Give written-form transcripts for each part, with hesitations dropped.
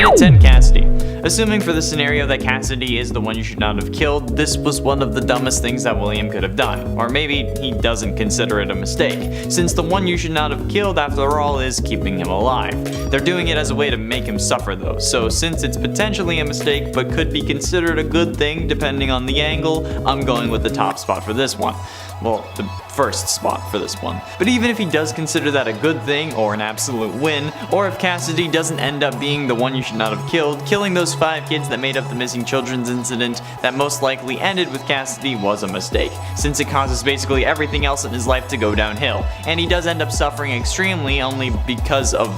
And at 10, Cassidy. Assuming for the scenario that Cassidy is the one you should not have killed, this was one of the dumbest things that William could have done. Or maybe he doesn't consider it a mistake, since the one you should not have killed after all is keeping him alive. They're doing it as a way to make him suffer though, so since it's potentially a mistake but could be considered a good thing depending on the angle, I'm going with the top spot for this one. Well, the first spot for this one. But even if he does consider that a good thing or an absolute win, or if Cassidy doesn't end up being the one you should not have killed, killing those 5 kids that made up the missing children's incident that most likely ended with Cassidy was a mistake, since it causes basically everything else in his life to go downhill, and he does end up suffering extremely only because of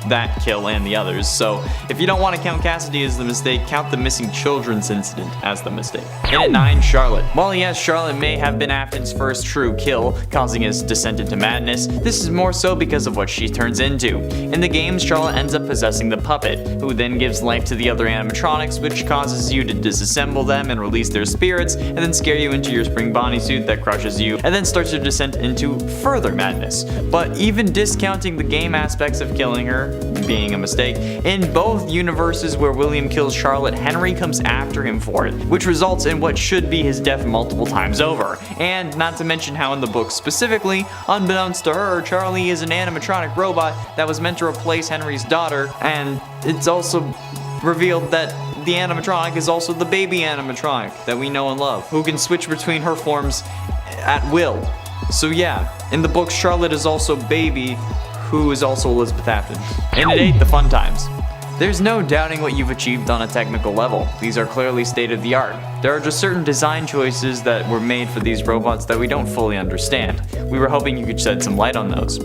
that kill and the others. So if you don't want to count Cassidy as the mistake, count the missing children's incident as the mistake. And at 9, Charlotte. While yes, Charlotte may have been Afton's first true kill, causing his descent into madness, this is more so because of what she turns into. In the games, Charlotte ends up possessing the puppet, who then gives life to the other animatronics, which causes you to disassemble them and release their spirits, and then scare you into your spring bodysuit that crushes you, and then starts your descent into further madness. But even discounting the game aspects of killing her being a mistake, in both universes where William kills Charlotte, Henry comes after him for it, which results in what should be his death multiple times over. And not to mention how in the book specifically, unbeknownst to her, Charlie is an animatronic robot that was meant to replace Henry's daughter, and it's also revealed that the animatronic is also the baby animatronic that we know and love, who can switch between her forms at will. So yeah, in the books, Charlotte is also baby, who is also Elizabeth Afton. And at 8, the fun times. There's no doubting what you've achieved on a technical level. These are clearly state of the art. There are just certain design choices that were made for these robots that we don't fully understand. We were hoping you could shed some light on those.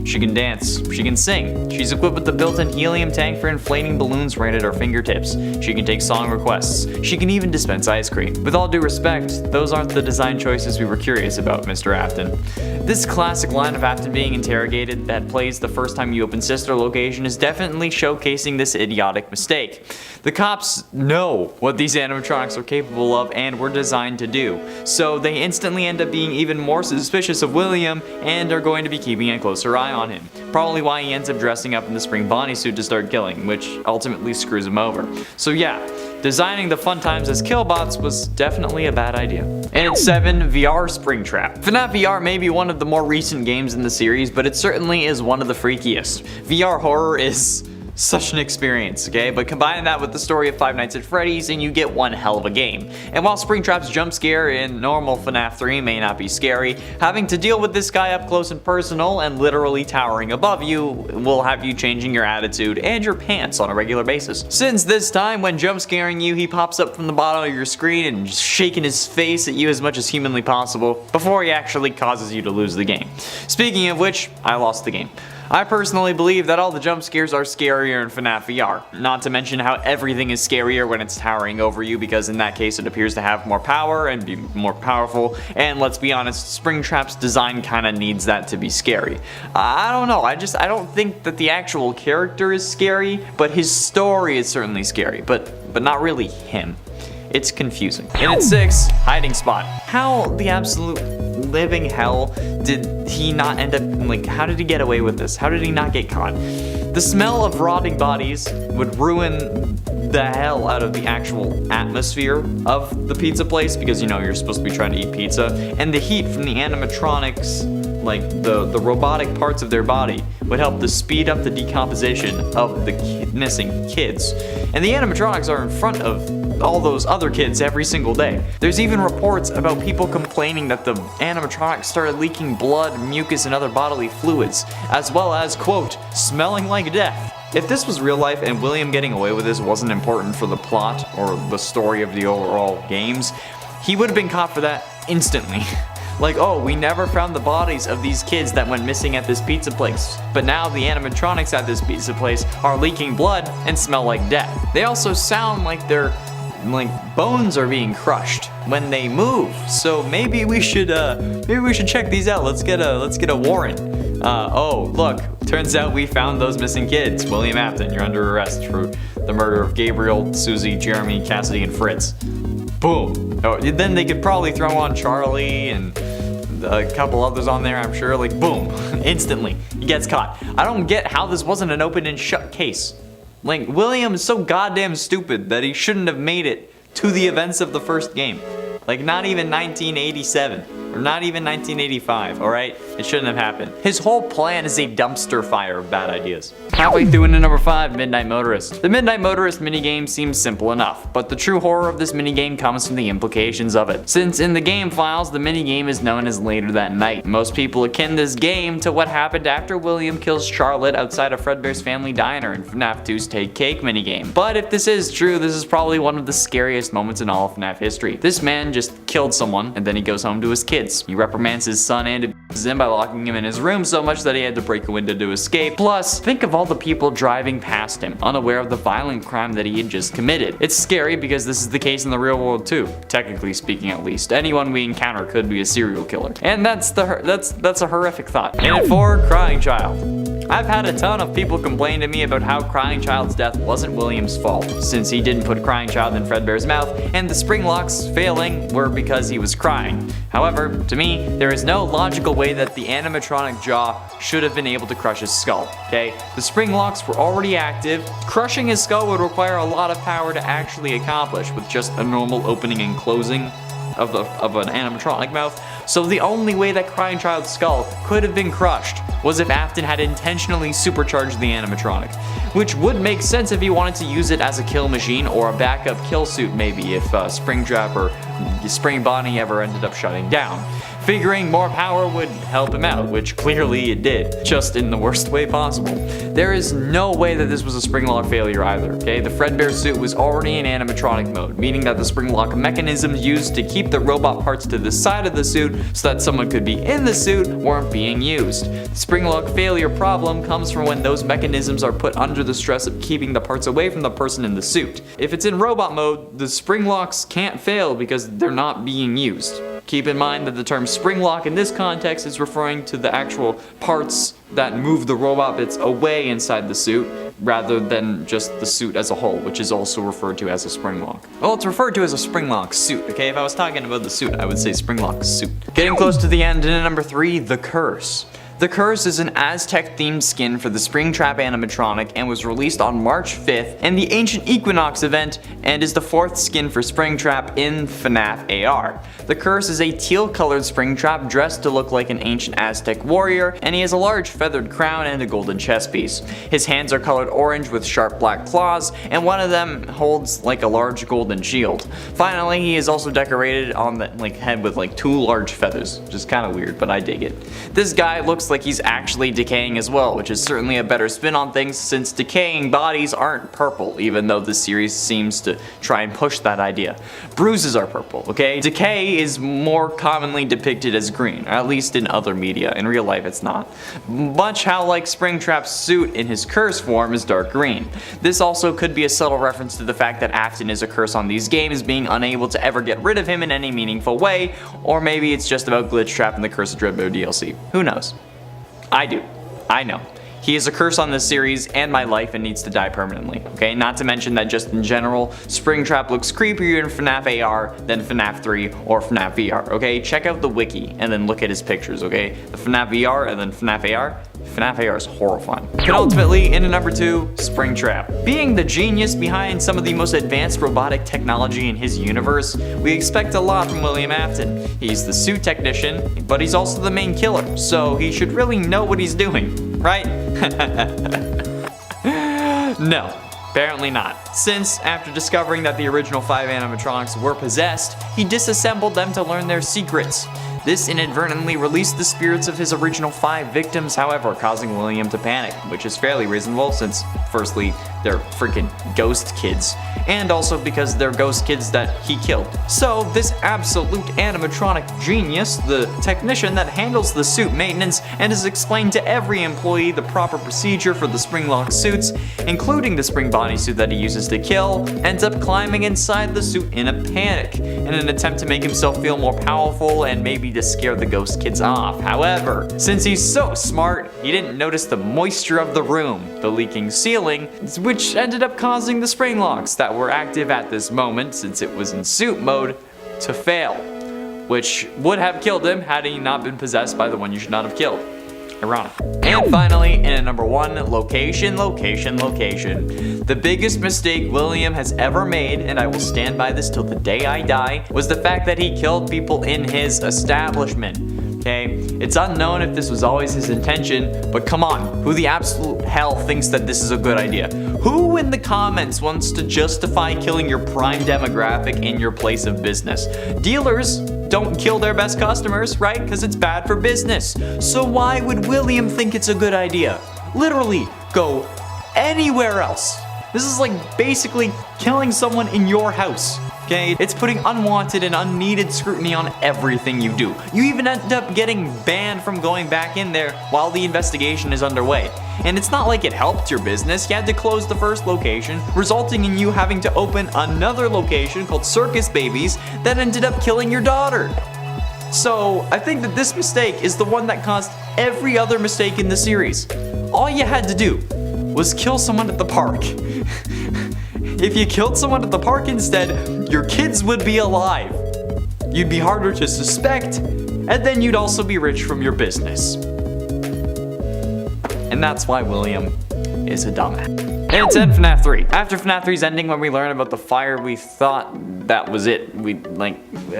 She can dance, she can sing, she's equipped with the built-in helium tank for inflating balloons right at her fingertips, she can take song requests, she can even dispense ice cream. With all due respect, those aren't the design choices we were curious about, Mr. Afton. This classic line of Afton being interrogated that plays the first time you open Sister Location is definitely showcasing this idiotic mistake. The cops know what these animatronics are capable of and were designed to do, so they instantly end up being even more suspicious of William and are going to be keeping a closer eye on him. Probably why he ends up dressing up in the spring bodysuit to start killing, which ultimately screws him over. So yeah, designing the fun times as killbots was definitely a bad idea. And at 7, VR Springtrap. FNAF VR may be one of the more recent games in the series, but it certainly is one of the freakiest. VR horror is such an experience, okay? But combine that with the story of Five Nights at Freddy's and you get one hell of a game. And while Springtrap's jump scare in normal FNAF 3 may not be scary, having to deal with this guy up close and personal and literally towering above you will have you changing your attitude and your pants on a regular basis. Since this time, when jump scaring you, he pops up from the bottom of your screen and just shaking his face at you as much as humanly possible before he actually causes you to lose the game. Speaking of which, I lost the game. I personally believe that all the jump scares are scarier in FNAF VR, not to mention how everything is scarier when it's towering over you, because in that case it appears to have more power and be more powerful, and let's be honest, Springtrap's design kinda needs that to be scary. I don't know, I don't think that the actual character is scary, but his story is certainly scary, but not really him. It's confusing. And at 6, hiding spot. How the absolute living hell did he not end up, like, how did he get away with this? How did he not get caught? The smell of rotting bodies would ruin the hell out of the actual atmosphere of the pizza place, because you know you're supposed to be trying to eat pizza, and the heat from the animatronics, like the robotic parts of their body, would help to speed up the decomposition of the missing kids. And the animatronics are in front of all those other kids every single day. There's even reports about people complaining that the animatronics started leaking blood, mucus, and other bodily fluids, as well as, quote, smelling like death. If this was real life and William getting away with this wasn't important for the plot or the story of the overall games, he would have been caught for that instantly. Like, oh, we never found the bodies of these kids that went missing at this pizza place, but now the animatronics at this pizza place are leaking blood and smell like death. They also sound like their bones are being crushed when they move. So maybe we should check these out. Let's get a warrant. Oh, look, turns out we found those missing kids. William Afton, you're under arrest for the murder of Gabriel, Susie, Jeremy, Cassidy, and Fritz. Boom. Oh, then they could probably throw on Charlie and a couple others on there, I'm sure. Like, boom, instantly, he gets caught. I don't get how this wasn't an open and shut case. Like, William is so goddamn stupid that he shouldn't have made it to the events of the first game. Like, not even 1987. Or not even 1985, alright? It shouldn't have happened. His whole plan is a dumpster fire of bad ideas. Halfway through into number 5, Midnight Motorist. The Midnight Motorist minigame seems simple enough, but the true horror of this minigame comes from the implications of it. Since in the game files, the minigame is known as Later That Night. Most people akin this game to what happened after William kills Charlotte outside of Fredbear's Family Diner in FNAF 2's Take Cake minigame. But if this is true, this is probably one of the scariest moments in all of FNAF history. This man just killed someone, and then he goes home to his kids. He reprimands his son and abuses him by locking him in his room so much that he had to break a window to escape. Plus, think of all the people driving past him, unaware of the violent crime that he had just committed. It's scary because this is the case in the real world too. Technically speaking, at least. Anyone we encounter could be a serial killer. And that's a horrific thought. And at 4, Crying Child. I've had a ton of people complain to me about how Crying Child's death wasn't William's fault, since he didn't put Crying Child in Fredbear's mouth, and the spring locks failing were because he was crying. However, to me, there is no logical way that the animatronic jaw should have been able to crush his skull, okay? The spring locks were already active. Crushing his skull would require a lot of power to actually accomplish with just a normal opening and closing of an animatronic mouth. So the only way that Crying Child's skull could have been crushed was if Afton had intentionally supercharged the animatronic, which would make sense if he wanted to use it as a kill machine or a backup kill suit maybe if Springtrap or Spring Bonnie ever ended up shutting down. Figuring more power would help him out, which clearly it did, just in the worst way possible. There is no way that this was a spring lock failure either, okay? The Fredbear suit was already in animatronic mode, meaning that the spring lock mechanisms used to keep the robot parts to the side of the suit so that someone could be in the suit weren't being used. The spring lock failure problem comes from when those mechanisms are put under the stress of keeping the parts away from the person in the suit. If it's in robot mode, the spring locks can't fail because they're not being used. Keep in mind that the term spring lock in this context is referring to the actual parts that move the robot bits away inside the suit, rather than just the suit as a whole, which is also referred to as a spring lock. Well, it's referred to as a spring lock suit, okay? If I was talking about the suit, I would say spring lock suit. Getting close to the end, and number 3, The Curse. The Curse is an Aztec-themed skin for the Springtrap animatronic and was released on March 5th in the Ancient Equinox event and is the 4th skin for Springtrap in FNAF AR. The Curse is a teal-colored Springtrap dressed to look like an ancient Aztec warrior, and he has a large feathered crown and a golden chest piece. His hands are colored orange with sharp black claws, and one of them holds like a large golden shield. Finally, he is also decorated on the head with 2 large feathers, which is kind of weird, but I dig it. This guy looks like he's actually decaying as well, which is certainly a better spin on things since decaying bodies aren't purple, even though the series seems to try and push that idea. Bruises are purple, okay? Decay is more commonly depicted as green, or at least in other media. In real life it's not. Much how like Springtrap's suit in his curse form is dark green. This also could be a subtle reference to the fact that Afton is a curse on these games, being unable to ever get rid of him in any meaningful way, or maybe it's just about Glitchtrap and the Curse of Dreadbear DLC. Who knows? I do. I know. He is a curse on this series and my life and needs to die permanently, okay? Not to mention that just in general, Springtrap looks creepier in FNAF AR than FNAF 3 or FNAF VR, okay? Check out the wiki and then look at his pictures, okay? The FNAF VR and then FNAF AR. FNAF AR is horrifying. Penultimately, into number 2, Springtrap. Being the genius behind some of the most advanced robotic technology in his universe, we expect a lot from William Afton. He's the suit technician, but he's also the main killer, so he should really know what he's doing, right? No. Apparently not, since after discovering that the original 5 animatronics were possessed, he disassembled them to learn their secrets. This inadvertently released the spirits of his original 5 victims, however, causing William to panic, which is fairly reasonable since, firstly, they're freaking ghost kids, and also because they're ghost kids that he killed. So this absolute animatronic genius, the technician that handles the suit maintenance and has explained to every employee the proper procedure for the spring-lock suits, including the spring body suit that he uses to kill, ends up climbing inside the suit in a panic, in an attempt to make himself feel more powerful and maybe to scare the ghost kids off. However, since he's so smart, he didn't notice the moisture of the room, the leaking ceiling, which ended up causing the spring locks that were active at this moment, since it was in suit mode, to fail, which would have killed him had he not been possessed by the one you should not have killed. Ironic. And finally, in at number 1, location. The biggest mistake William has ever made, and I will stand by this till the day I die, was the fact that he killed people in his establishment. Okay, it's unknown if this was always his intention, but come on, who the absolute hell thinks that this is a good idea? Who in the comments wants to justify killing your prime demographic in your place of business? Dealers don't kill their best customers, right? Because it's bad for business. So why would William think it's a good idea? Literally, go anywhere else. This is like basically killing someone in your house. Okay, it's putting unwanted and unneeded scrutiny on everything you do. You even end up getting banned from going back in there while the investigation is underway. And it's not like it helped your business. You had to close the first location, resulting in you having to open another location called Circus Babies that ended up killing your daughter. So I think that this mistake is the one that caused every other mistake in the series. All you had to do was kill someone at the park. If you killed someone at the park instead, your kids would be alive. You'd be harder to suspect, and then you'd also be rich from your business. And that's why William is a dumbass. And it's in FNAF 3. After FNAF 3's ending, when we learned about the fire, we thought that was it. We,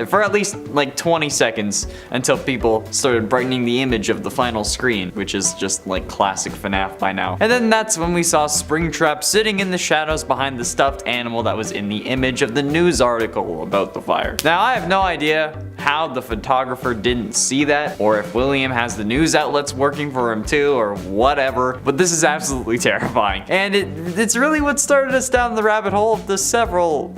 for at least 20 seconds until people started brightening the image of the final screen, which is just like classic FNAF by now. And then that's when we saw Springtrap sitting in the shadows behind the stuffed animal that was in the image of the news article about the fire. Now, I have no idea how the photographer didn't see that, or if William has the news outlets working for him too, or whatever, but this is absolutely terrifying. And it's really what started us down the rabbit hole of the several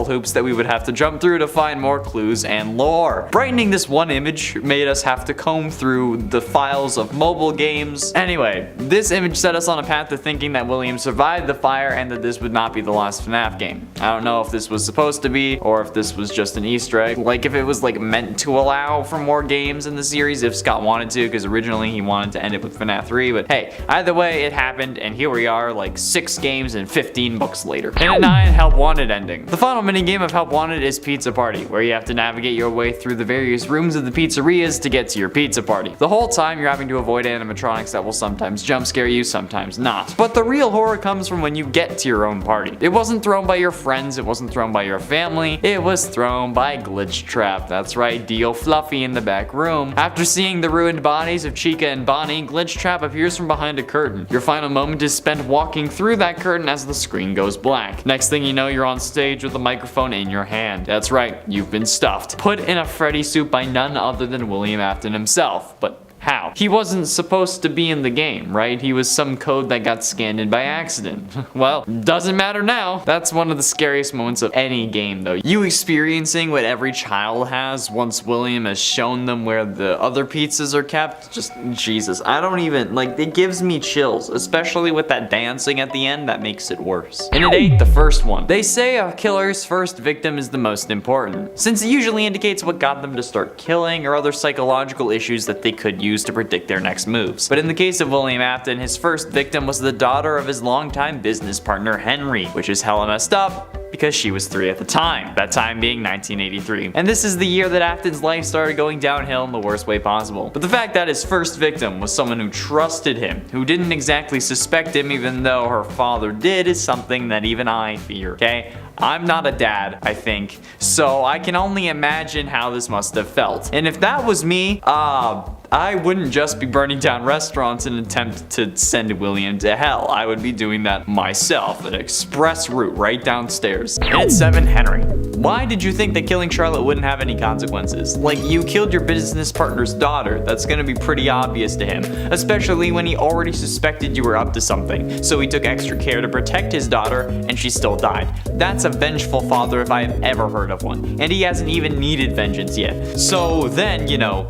hoops that we would have to jump through to find more clues and lore. Brightening this one image made us have to comb through the files of mobile games. Anyway, this image set us on a path to thinking that William survived the fire and that this would not be the last FNAF game. I don't know if this was supposed to be, or if this was just an Easter egg. Like if it was meant to allow for more games in the series if Scott wanted to, because originally he wanted to end it with FNAF 3, but hey, either way it happened, and here we are 6 games and 15 books later. And at 9, Help Wanted ending. The final minigame of Help Wanted is Pizza Party, where you have to navigate your way through the various rooms of the pizzerias to get to your pizza party. The whole time you're having to avoid animatronics that will sometimes jump scare you, sometimes not. But the real horror comes from when you get to your own party. It wasn't thrown by your friends, it wasn't thrown by your family, it was thrown by Glitch Trap. That's right, Dio Fluffy in the back room. After seeing the ruined bodies of Chica and Bonnie, Glitch Trap appears from behind a curtain. Your final moment is spent walking through that curtain as the screen goes black. Next thing you know, you're on stage with a microphone in your hand. That's right, you've been stuffed. Put in a Freddy suit by none other than William Afton himself. But how? He wasn't supposed to be in the game, right? He was some code that got scanned in by accident. Well, doesn't matter now. That's one of the scariest moments of any game though. You experiencing what every child has once William has shown them where the other pizzas are kept. Just, Jesus, I don't even, it gives me chills, especially with that dancing at the end that makes it worse. And at 8, the first one. They say a killer's first victim is the most important, since it usually indicates what got them to start killing or other psychological issues that they could use to predict their next moves. But in the case of William Afton, his first victim was the daughter of his longtime business partner Henry, which is hella messed up because she was 3 at the time, that time being 1983. And this is the year that Afton's life started going downhill in the worst way possible. But the fact that his first victim was someone who trusted him, who didn't exactly suspect him even though her father did, is something that even I fear, okay? I'm not a dad, I think, so I can only imagine how this must have felt. And if that was me, I wouldn't just be burning down restaurants in an attempt to send William to hell. I would be doing that myself, an express route right downstairs. And at 7, Henry. Why did you think that killing Charlotte wouldn't have any consequences? You killed your business partner's daughter. That's gonna be pretty obvious to him, especially when he already suspected you were up to something. So he took extra care to protect his daughter, and she still died. That's a vengeful father if I have ever heard of one. And he hasn't even needed vengeance yet. So then,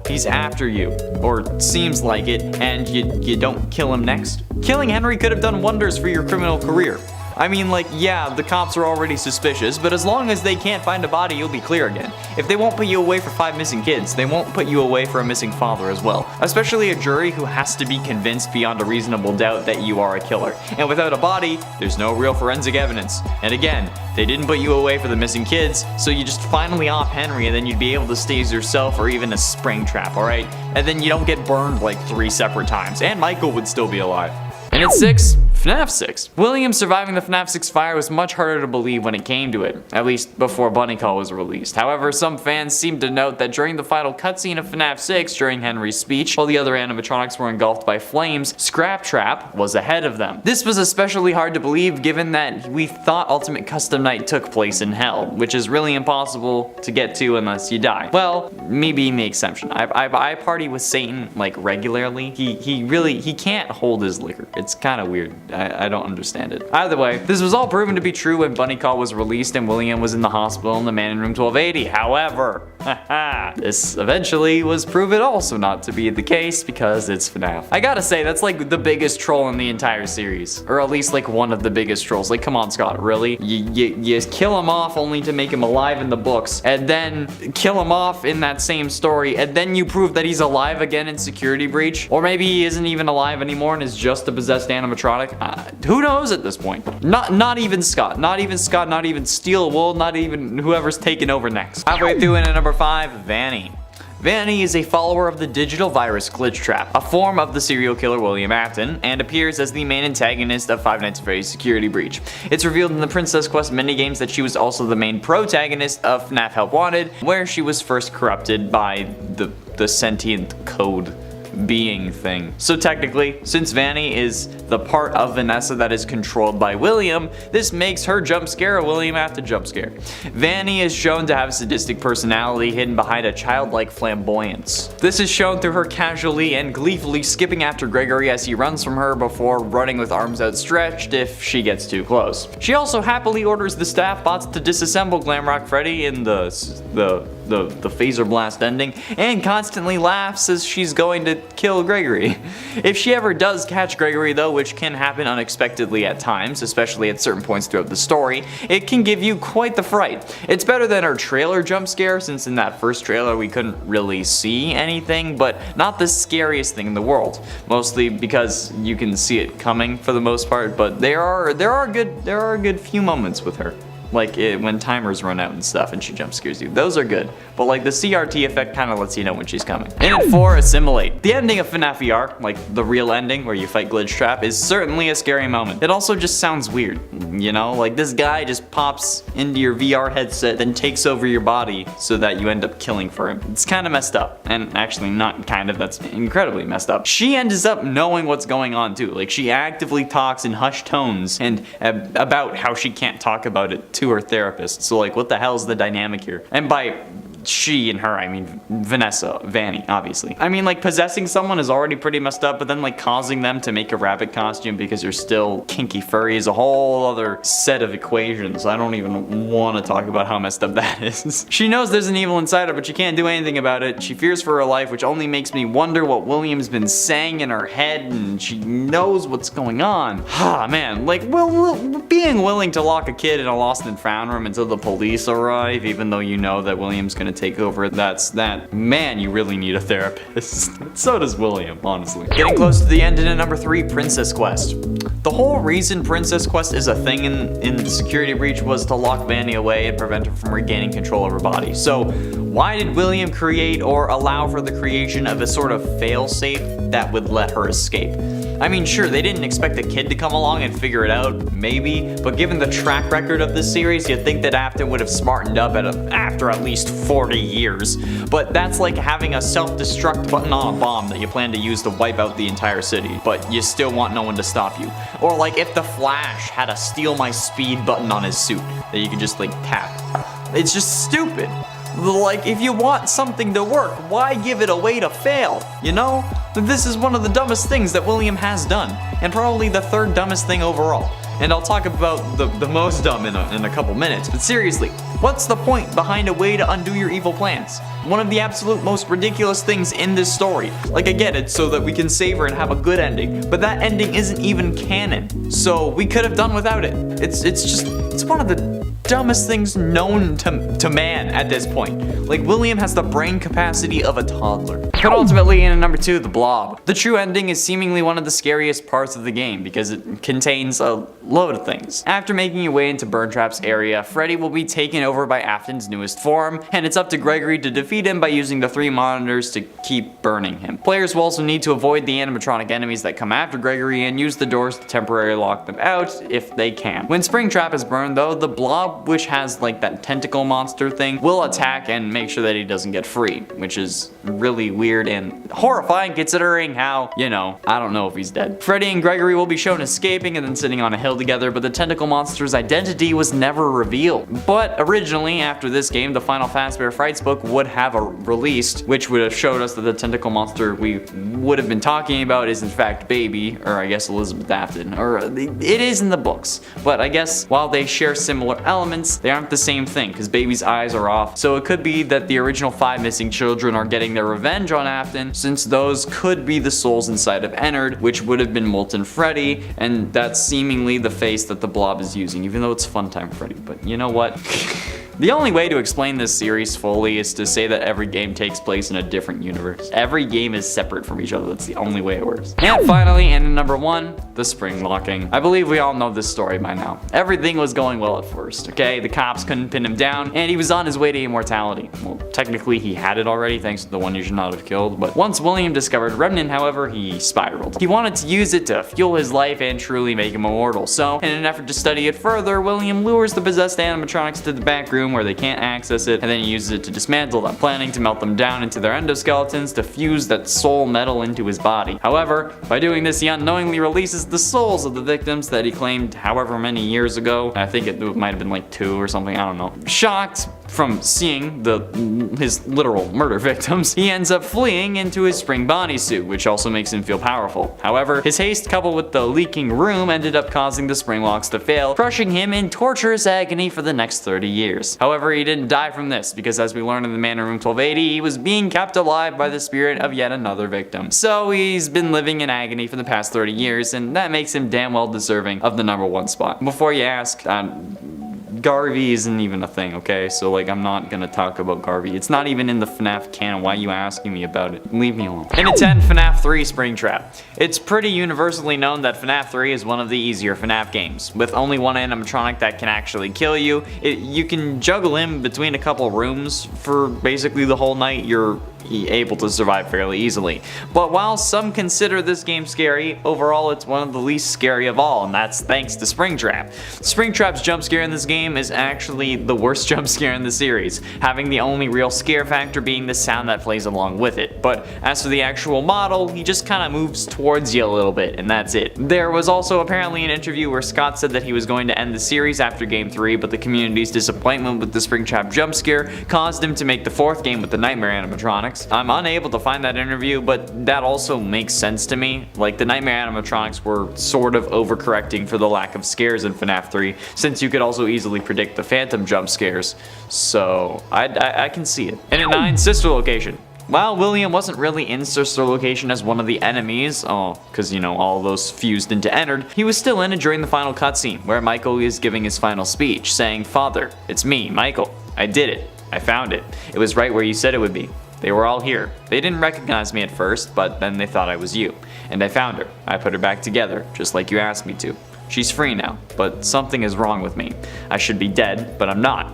he's after you, or seems like it, and you don't kill him next? Killing Henry could have done wonders for your criminal career. I mean, like, yeah, the cops are already suspicious, but as long as they can't find a body, you'll be clear again. If they won't put you away for 5 missing kids, they won't put you away for a missing father as well. Especially a jury who has to be convinced beyond a reasonable doubt that you are a killer. And without a body, there's no real forensic evidence. And again, they didn't put you away for the missing kids, so you just finally off Henry and then you'd be able to stay as yourself or even a Springtrap, alright? And then you don't get burned like 3 separate times, and Michael would still be alive. And at 6, FNAF 6. William surviving the FNAF 6 fire was much harder to believe when it came to it, at least before Bunny Call was released. However, some fans seem to note that during the final cutscene of FNAF 6, during Henry's speech, while the other animatronics were engulfed by flames, Scraptrap was ahead of them. This was especially hard to believe given that we thought Ultimate Custom Night took place in Hell, which is really impossible to get to unless you die. Well, me being the exception. I party with Satan like regularly. He can't hold his liquor. It's kind of weird. I don't understand it. Either way, this was all proven to be true when Bunny Call was released and William was in the hospital in the man in room 1280. However, this eventually was proven also not to be the case because it's FNAF. I gotta say, that's like the biggest troll in the entire series. Or at least like one of the biggest trolls. Like, come on, Scott, really? You kill him off only to make him alive in the books, and then kill him off in that same story, and then you prove that he's alive again in Security Breach? Or maybe he isn't even alive anymore and is just a possessed animatronic? Who knows at this point? Not even Scott, not even Steel Wool, not even whoever's taking over next. Halfway through in at number 5, Vanny. Vanny is a follower of the digital virus Glitchtrap, a form of the serial killer William Afton, and appears as the main antagonist of Five Nights at Freddy's Security Breach. It's revealed in the Princess Quest minigames that she was also the main protagonist of FNAF Help Wanted, where she was first corrupted by the sentient code being thing. So technically, since Vanny is the part of Vanessa that is controlled by William, this makes her jump scare a William Afton jump scare. Vanny is shown to have a sadistic personality hidden behind a childlike flamboyance. This is shown through her casually and gleefully skipping after Gregory as he runs from her before running with arms outstretched if she gets too close. She also happily orders the staff bots to disassemble Glamrock Freddy in the phaser blast ending, and constantly laughs as she's going to kill Gregory. If she ever does catch Gregory though, which can happen unexpectedly at times, especially at certain points throughout the story, it can give you quite the fright. It's better than her trailer jump scare, since in that first trailer we couldn't really see anything, but not the scariest thing in the world. Mostly because you can see it coming for the most part, but there are a good few moments with her. Like when timers run out and stuff and she jump scares you. Those are good. But like the CRT effect kind of lets you know when she's coming. And at 4, Assimilate. The ending of FNAF VR, like the real ending where you fight Glitchtrap, is certainly a scary moment. It also just sounds weird, you know? Like this guy just pops into your VR headset, then takes over your body so that you end up killing for him. It's kind of messed up. And actually not kind of, that's incredibly messed up. She ends up knowing what's going on too. Like she actively talks in hushed tones and about how she can't talk about it to her therapist. So like what the hell is the dynamic here? And by she and her, I mean Vanny, obviously. I mean, like possessing someone is already pretty messed up, but then like causing them to make a rabbit costume because you're still kinky furry is a whole other set of equations. I don't even want to talk about how messed up that is. She knows there's an evil inside her, but she can't do anything about it. She fears for her life, which only makes me wonder what William's been saying in her head, and she knows what's going on. Ah, man, like being willing to lock a kid in a lost and found room until the police arrive, even though you know that William's gonna take over, that's that. Man, you really need a therapist. So does William, honestly. Getting close to the end, and at number 3, Princess Quest. The whole reason Princess Quest is a thing in Security Breach was to lock Vanny away and prevent her from regaining control of her body. So why did William create or allow for the creation of a sort of failsafe that would let her escape? I mean, sure, they didn't expect a kid to come along and figure it out, maybe, but given the track record of this series, you'd think that Afton would have smartened up after at least 40 years. But that's like having a self-destruct button on a bomb that you plan to use to wipe out the entire city, but you still want no one to stop you. Or like if the Flash had a steal my speed button on his suit that you could just like tap. It's just stupid. Like, if you want something to work, why give it away to fail, you know? This is one of the dumbest things that William has done, and probably the 3rd dumbest thing overall. And I'll talk about the most dumb in a couple minutes, but seriously, what's the point behind a way to undo your evil plans? One of the absolute most ridiculous things in this story. Like, I get it, so that we can save her and have a good ending, but that ending isn't even canon. So we could have done without it. It's one of the dumbest things known to man at this point. Like, William has the brain capacity of a toddler. But ultimately, in number 2, The Blob. The true ending is seemingly one of the scariest parts of the game because it contains a load of things. After making your way into Burntrap's area, Freddy will be taken over by Afton's newest form, and it's up to Gregory to defeat him by using the 3 monitors to keep burning him. Players will also need to avoid the animatronic enemies that come after Gregory and use the doors to temporarily lock them out if they can. When Springtrap is burned though, the Blob, which has like that tentacle monster thing, will attack and make sure that he doesn't get free, which is really weird and horrifying considering how, you know, I don't know if he's dead. Freddy and Gregory will be shown escaping and then sitting on a hill together, but the tentacle monster's identity was never revealed. But originally, after this game, the final Fazbear Frights book would have released, which would have showed us that the tentacle monster we would have been talking about is in fact Baby, or I guess Elizabeth Afton, or it is in the books. But I guess while they share similar elements, they aren't the same thing, because Baby's eyes are off, so it could be that the original 5 missing children are getting their revenge on Afton, since those could be the souls inside of Ennard, which would have been Molten Freddy, and that's seemingly the face that the Blob is using, even though it's Funtime Freddy. But you know what? The only way to explain this series fully is to say that every game takes place in a different universe. Every game is separate from each other. That's the only way it works. And finally, and in number 1, the spring locking. I believe we all know this story by now. Everything was going well at first, okay? The cops couldn't pin him down, and he was on his way to immortality. Well, technically he had it already thanks to the one you should not have killed, but once William discovered Remnant, however, he spiraled. He wanted to use it to fuel his life and truly make him immortal. So, in an effort to study it further, William lures the possessed animatronics to the back room where they can't access it, and then he uses it to dismantle them, planning to melt them down into their endoskeletons to fuse that soul metal into his body. However, by doing this, he unknowingly releases the souls of the victims that he claimed however many years ago. I think it might have been like 2 or something, I don't know. Shocked from seeing his literal murder victims, he ends up fleeing into his spring bodysuit, which also makes him feel powerful. However, his haste coupled with the leaking room ended up causing the spring locks to fail, crushing him in torturous agony for the next 30 years. However, he didn't die from this, because as we learned in the Man in Room 1280, he was being kept alive by the spirit of yet another victim. So he's been living in agony for the past 30 years, and that makes him damn well deserving of the number 1 spot. Before you ask, Garvey isn't even a thing, okay? So like, I'm not gonna talk about Garvey. It's not even in the FNAF canon. Why are you asking me about it? Leave me alone. And at 10, FNAF 3 Springtrap. It's pretty universally known that FNAF 3 is one of the easier FNAF games. With only one animatronic that can actually kill you, you can juggle him between a couple rooms for basically the whole night. You're able to survive fairly easily. But while some consider this game scary, overall it's one of the least scary of all, and that's thanks to Springtrap. Springtrap's jump scare in this game is actually the worst jump scare in the series, having the only real scare factor being the sound that plays along with it. But as for the actual model, he just kinda moves towards you a little bit, and that's it. There was also apparently an interview where Scott said that he was going to end the series after game 3, but the community's disappointment with the Springtrap jump scare caused him to make the 4th game with the Nightmare animatronics. I'm unable to find that interview, but that also makes sense to me. Like, the Nightmare animatronics were sort of overcorrecting for the lack of scares in FNAF 3, since you could also easily predict the phantom jump scares. So, I can see it. And at 9, Sister Location. While William wasn't really in Sister Location as one of the enemies, because you know, all those fused into Ennard, he was still in it during the final cutscene, where Michael is giving his final speech, saying, "Father, it's me, Michael. I did it. I found it. It was right where you said it would be. They were all here. They didn't recognize me at first, but then they thought I was you. And I found her. I put her back together, just like you asked me to. She's free now, but something is wrong with me. I should be dead, but I'm not.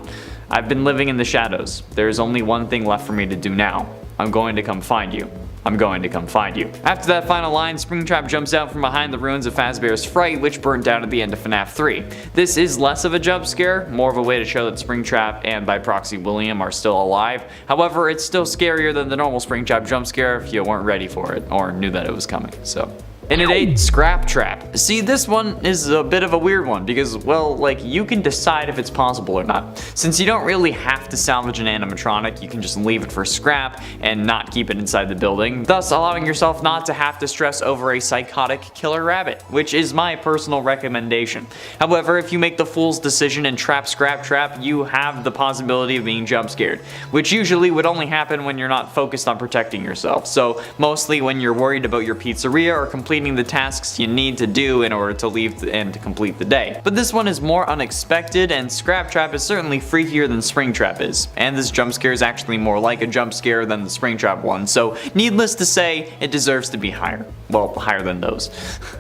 I've been living in the shadows. There is only one thing left for me to do now. I'm going to come find you. I'm going to come find you." After that final line, Springtrap jumps out from behind the ruins of Fazbear's Fright, which burnt down at the end of FNAF 3. This is less of a jump scare, more of a way to show that Springtrap and by proxy William are still alive. However, it's still scarier than the normal Springtrap jump scare if you weren't ready for it or knew that it was coming. So And at 8, Scrap Trap. See, this one is a bit of a weird one because, well, like, you can decide if it's possible or not. Since you don't really have to salvage an animatronic, you can just leave it for scrap and not keep it inside the building, thus allowing yourself not to have to stress over a psychotic killer rabbit, which is my personal recommendation. However, if you make the fool's decision and trap Scrap Trap, you have the possibility of being jump scared, which usually would only happen when you're not focused on protecting yourself. So mostly when you're worried about your pizzeria or completing the tasks you need to do in order to leave and to complete the day. But this one is more unexpected, and Scrap Trap is certainly freakier than Spring Trap is. And this jump scare is actually more like a jump scare than the Spring Trap one, so needless to say, it deserves to be higher. Well, higher than those.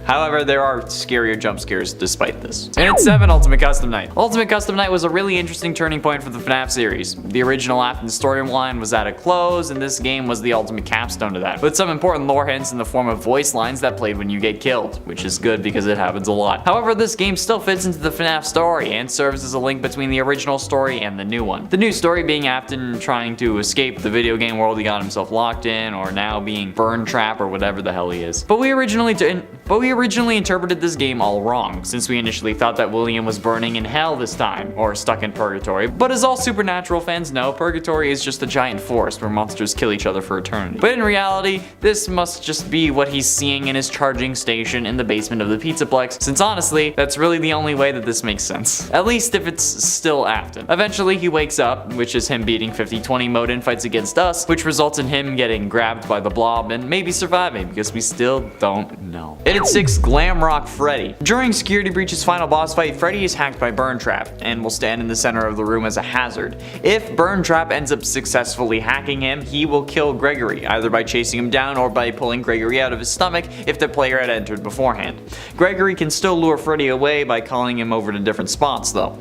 However, there are scarier jump scares despite this. And at 7, Ultimate Custom Night. Ultimate Custom Night was a really interesting turning point for the FNAF series. The original Afton storyline was at a close, and this game was the ultimate capstone to that, with some important lore hints in the form of voice lines that played when you get killed, which is good because it happens a lot. However, this game still fits into the FNAF story and serves as a link between the original story and the new one. The new story being Afton trying to escape the video game world he got himself locked in, or now being Burn Trap or whatever the hell he is. But we originally interpreted this game all wrong, since we initially thought that William was burning in hell this time, or stuck in purgatory. But as all Supernatural fans know, purgatory is just a giant forest where monsters kill each other for eternity. But in reality, this must just be what he's seeing in his charging station in the basement of the Pizzaplex, since honestly, that's really the only way that this makes sense. At least if it's still Afton. Eventually he wakes up, which is him beating 50-20 mode in fights against us, which results in him getting grabbed by the blob and maybe surviving, because we still don't know. And at 6, Glamrock Freddy. During Security Breach's final boss fight, Freddy is hacked by Burn Trap and will stand in the center of the room as a hazard. If Burn Trap ends up successfully hacking him, he will kill Gregory, either by chasing him down or by pulling Gregory out of his stomach if the player had entered beforehand. Gregory can still lure Freddy away by calling him over to different spots though.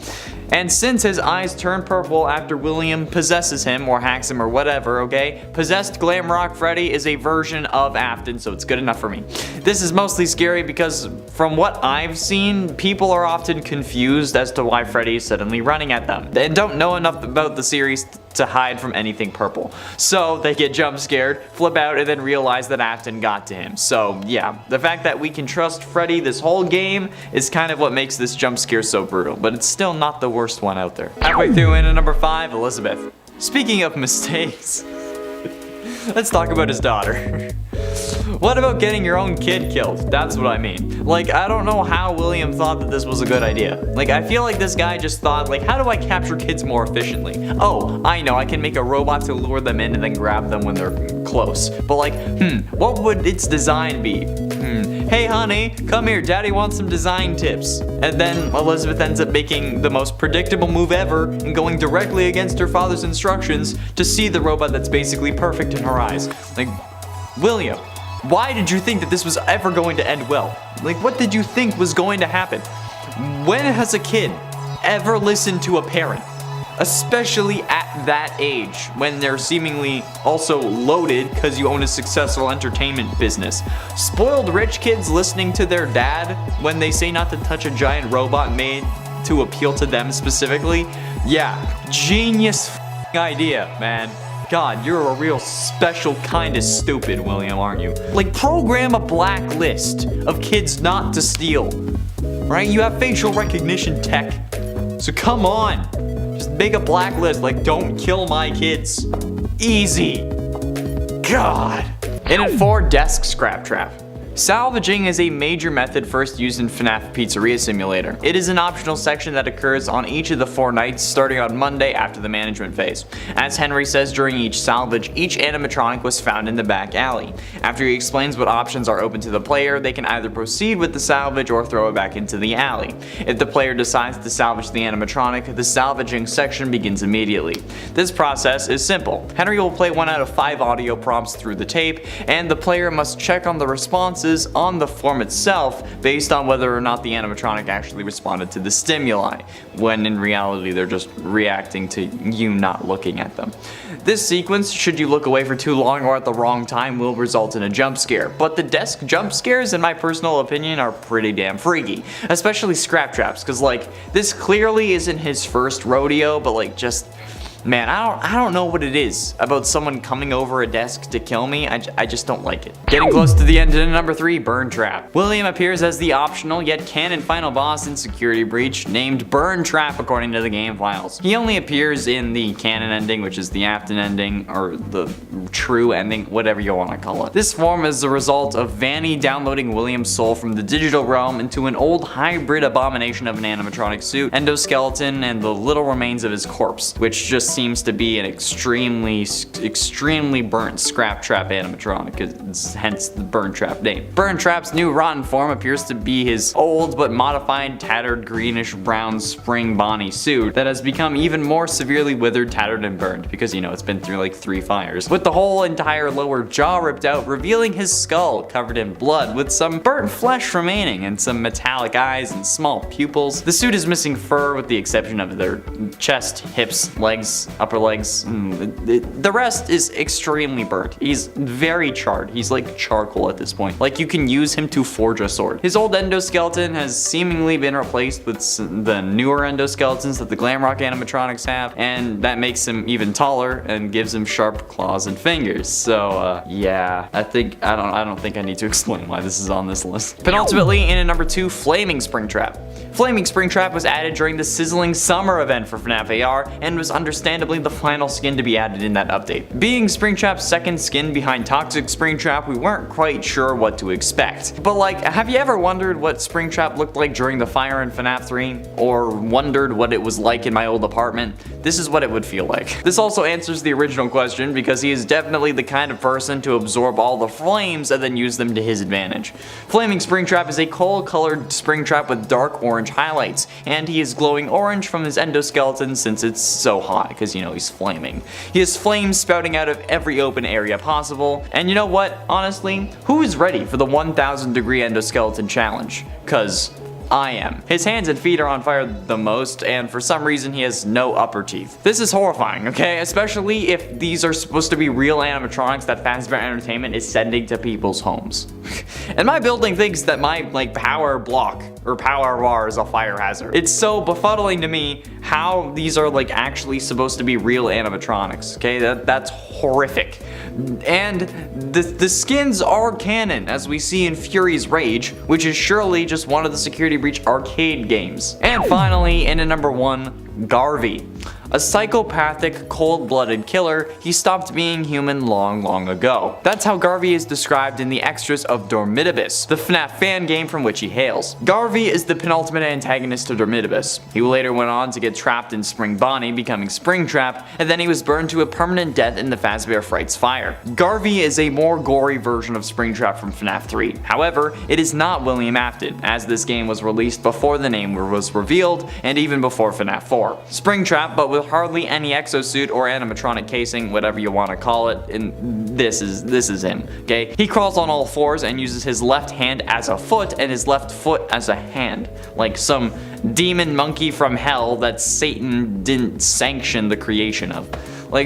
And since his eyes turn purple after William possesses him or hacks him or whatever, okay, possessed Glamrock Freddy is a version of Afton, so it's good enough for me. This is mostly scary because from what I've seen, people are often confused as to why Freddy is suddenly running at them and don't know enough about the series to hide from anything purple. So they get jump scared, flip out, and then realize that Afton got to him. So yeah, the fact that we can trust Freddy this whole game is kind of what makes this jump scare so brutal, but it's still not the worst one out there. Halfway through in at number 5, Elizabeth. Speaking of mistakes, let's talk about his daughter. What about getting your own kid killed? That's what I mean. Like, I don't know how William thought that this was a good idea. Like, I feel like this guy just thought, like, how do I capture kids more efficiently? Oh, I know, I can make a robot to lure them in and then grab them when they're close. But like, what would its design be? Hey honey, come here, daddy wants some design tips. And then Elizabeth ends up making the most predictable move ever and going directly against her father's instructions to see the robot that's basically perfect in her eyes. Like, William, why did you think that this was ever going to end well? Like, what did you think was going to happen? When has a kid ever listened to a parent? Especially at that age, when they're seemingly also loaded because you own a successful entertainment business. Spoiled rich kids listening to their dad when they say not to touch a giant robot made to appeal to them specifically? Yeah, genius idea, man. God, you're a real special kind of stupid, William, aren't you? Like, program a blacklist of kids not to steal, right? You have facial recognition tech, so come on. Just make a blacklist, like, don't kill my kids. Easy. God. And at 4, Desk Scrap Trap. Salvaging is a major method first used in FNAF Pizzeria Simulator. It is an optional section that occurs on each of the 4 nights starting on Monday after the management phase. As Henry says during each salvage, each animatronic was found in the back alley. After he explains what options are open to the player, they can either proceed with the salvage or throw it back into the alley. If the player decides to salvage the animatronic, the salvaging section begins immediately. This process is simple. Henry will play 1 out of 5 audio prompts through the tape, and the player must check on the responses on the form itself based on whether or not the animatronic actually responded to the stimuli, when in reality they're just reacting to you not looking at them. This sequence, should you look away for too long or at the wrong time, will result in a jump scare, but the desk jump scares, in my personal opinion, are pretty damn freaky, especially Scrap Traps, because like, this clearly isn't his first rodeo, but like, just Man, I don't know what it is about someone coming over a desk to kill me. I just don't like it. Getting close to the end in number 3, Burn Trap. William appears as the optional yet canon final boss in Security Breach named Burn Trap according to the game files. He only appears in the canon ending, which is the Afton ending, or the true ending, whatever you want to call it. This form is the result of Vanny downloading William's soul from the digital realm into an old hybrid abomination of an animatronic suit, endoskeleton, and the little remains of his corpse, which just seems to be an extremely burnt scrap trap animatronic, hence the Burn Trap name. Burn Trap's new rotten form appears to be his old but modified, tattered greenish brown spring Bonnie suit that has become even more severely withered, tattered, and burned because, you know, it's been through like 3 fires, with the whole entire lower jaw ripped out, revealing his skull covered in blood with some burnt flesh remaining and some metallic eyes and small pupils. The suit is missing fur with the exception of their chest, hips, legs, upper legs. The rest is extremely burnt. He's very charred. He's like charcoal at this point. Like you can use him to forge a sword. His old endoskeleton has seemingly been replaced with the newer endoskeletons that the Glamrock animatronics have, and that makes him even taller and gives him sharp claws and fingers. So yeah, I don't think I need to explain why this is on this list. Penultimately, in at number 2, Flaming Springtrap. Flaming Springtrap was added during the Sizzling Summer event for FNAF AR and was understandably the final skin to be added in that update. Being Springtrap's second skin behind Toxic Springtrap, we weren't quite sure what to expect. But like, have you ever wondered what Springtrap looked like during the fire in FNAF 3? Or wondered what it was like in my old apartment? This is what it would feel like. This also answers the original question because he is definitely the kind of person to absorb all the flames and then use them to his advantage. Flaming Springtrap is a coal-colored Springtrap with dark orange highlights, and he is glowing orange from his endoskeleton since it's so hot, because you know he's flaming. He has flames spouting out of every open area possible, and you know what, honestly, who is ready for the 1000 degree endoskeleton challenge? Cause I am. His hands and feet are on fire the most, and for some reason he has no upper teeth. This is horrifying, okay? Especially if these are supposed to be real animatronics that Fazbear Entertainment is sending to people's homes. And my building thinks that my power block or power bar is a fire hazard. It's so befuddling to me how these are actually supposed to be real animatronics, okay? That's horrific. And the skins are canon, as we see in Fury's Rage, which is surely just one of the Security Breach arcade games. And finally, in at number 1, Garvey. A psychopathic, cold-blooded killer, he stopped being human long ago. That's how Garvey is described in the extras of Dormitibus, the FNAF fan game from which he hails. Garvey is the penultimate antagonist to Dormitibus. He later went on to get trapped in Spring Bonnie, becoming Springtrap, and then he was burned to a permanent death in the Fazbear Frights fire. Garvey is a more gory version of Springtrap from FNAF 3. However, it is not William Afton, as this game was released before the name was revealed, and even before FNAF 4. Springtrap, but with hardly any exosuit or animatronic casing, whatever you want to call it, and this is him, okay? He crawls on all fours and uses his left hand as a foot and his left foot as a hand, like some demon monkey from hell that Satan didn't sanction the creation of.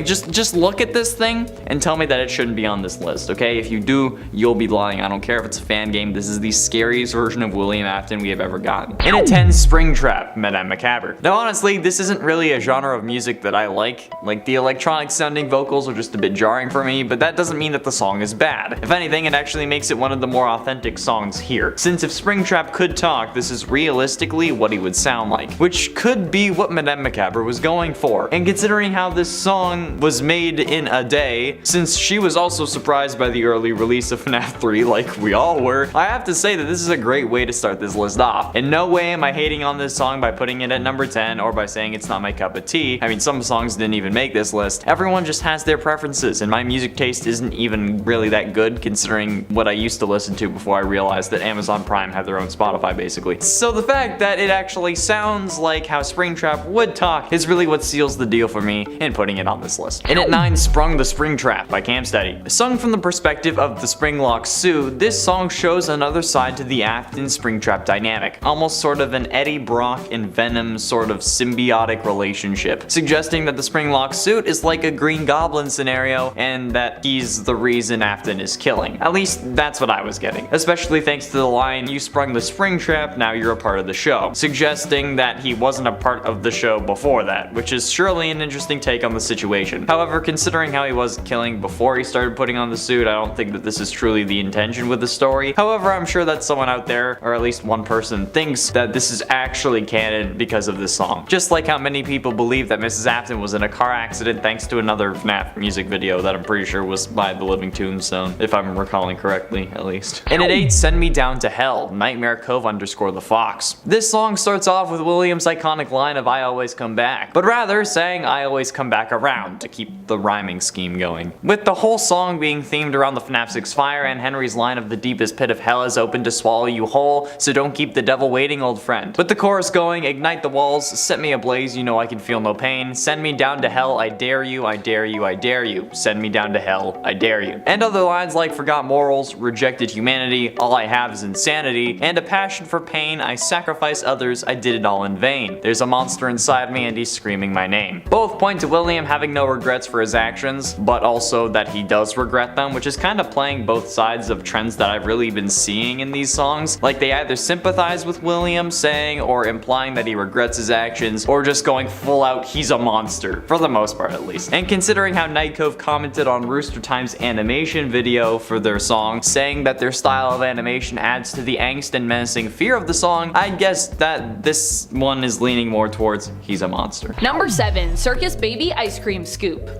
Just look at this thing and tell me that it shouldn't be on this list, okay? If you do, you'll be lying. I don't care if it's a fan game. This is the scariest version of William Afton we have ever gotten. In at 10, Springtrap, Madame Macabre. Now honestly, this isn't really a genre of music that I like. The electronic sounding vocals are just a bit jarring for me, but that doesn't mean that the song is bad. If anything, it actually makes it one of the more authentic songs here. Since if Springtrap could talk, this is realistically what he would sound like, which could be what Madame Macabre was going for. And considering how this song was made in a day, since she was also surprised by the early release of FNAF 3 like we all were, I have to say that this is a great way to start this list off. In no way am I hating on this song by putting it at number 10 or by saying it's not my cup of tea. I mean, some songs didn't even make this list. Everyone just has their preferences, and my music taste isn't even really that good considering what I used to listen to before I realized that Amazon Prime had their own Spotify basically. So the fact that it actually sounds like how Springtrap would talk is really what seals the deal for me in putting it on this list. And at 9, Sprung the Spring Trap by Camsteady. Sung from the perspective of the Springlock suit, this song shows another side to the Afton Springtrap dynamic, almost sort of an Eddie Brock and Venom sort of symbiotic relationship, suggesting that the Springlock suit is like a Green Goblin scenario and that he's the reason Afton is killing. At least that's what I was getting, especially thanks to the line, "You sprung the Springtrap, now you're a part of the show," suggesting that he wasn't a part of the show before that, which is surely an interesting take on the situation. However, considering how he was killing before he started putting on the suit, I don't think that this is truly the intention with the story. However, I'm sure that someone out there, or at least one person, thinks that this is actually canon because of this song. Just like how many people believe that Mrs. Afton was in a car accident thanks to another FNAF music video that I'm pretty sure was by The Living Tombstone, if I'm recalling correctly, at least. And at 8, Send Me Down to Hell, Nightmare Cove _ the Fox. This song starts off with William's iconic line of "I always come back," but rather saying "I always come back around" to keep the rhyming scheme going. With the whole song being themed around the FNAF 6 fire and Henry's line of "The deepest pit of hell is open to swallow you whole, so don't keep the devil waiting, old friend." With the chorus going, "Ignite the walls, set me ablaze, you know I can feel no pain, send me down to hell, I dare you, I dare you, I dare you, send me down to hell, I dare you." And other lines like "Forgot morals, rejected humanity, all I have is insanity, and a passion for pain, I sacrifice others, I did it all in vain. There's a monster inside me and he's screaming my name." Both point to William having no regrets for his actions, but also that he does regret them, which is kind of playing both sides of trends that I've really been seeing in these songs. Like they either sympathize with William saying or implying that he regrets his actions, or just going full out he's a monster, for the most part at least. And considering how Night Cove commented on Rooster Time's animation video for their song, saying that their style of animation adds to the angst and menacing fear of the song, I guess that this one is leaning more towards he's a monster. Number 7, Circus Baby Ice Cream Scoop.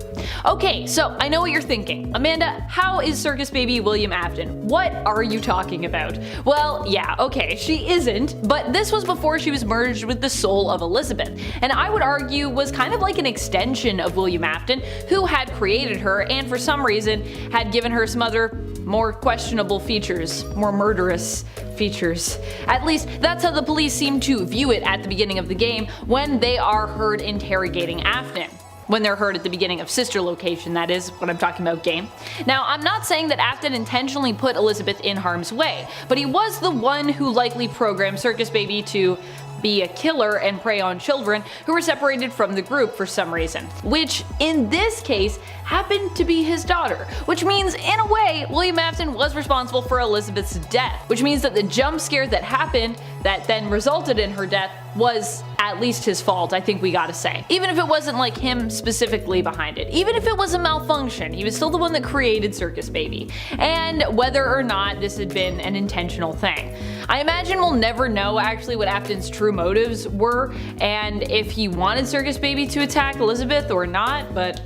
Okay, so I know what you're thinking. Amanda, how is Circus Baby William Afton? What are you talking about? Well, yeah, okay, she isn't, but this was before she was merged with the soul of Elizabeth, and I would argue was kind of like an extension of William Afton, who had created her and for some reason had given her some other more questionable features, more murderous features. At least that's how the police seem to view it at the beginning of the game when they are heard interrogating Afton. When they're heard at the beginning of Sister Location, that is what I'm talking about game. Now, I'm not saying that Afton intentionally put Elizabeth in harm's way, but he was the one who likely programmed Circus Baby to be a killer and prey on children who were separated from the group for some reason, which in this case happened to be his daughter, which means in a way William Afton was responsible for Elizabeth's death, which means that the jump scare that happened that then resulted in her death was at least his fault, I think we gotta say. Even if it wasn't like him specifically behind it, even if it was a malfunction, he was still the one that created Circus Baby, and whether or not this had been an intentional thing. I imagine we'll never know actually what Afton's true motives were and if he wanted Circus Baby to attack Elizabeth or not, but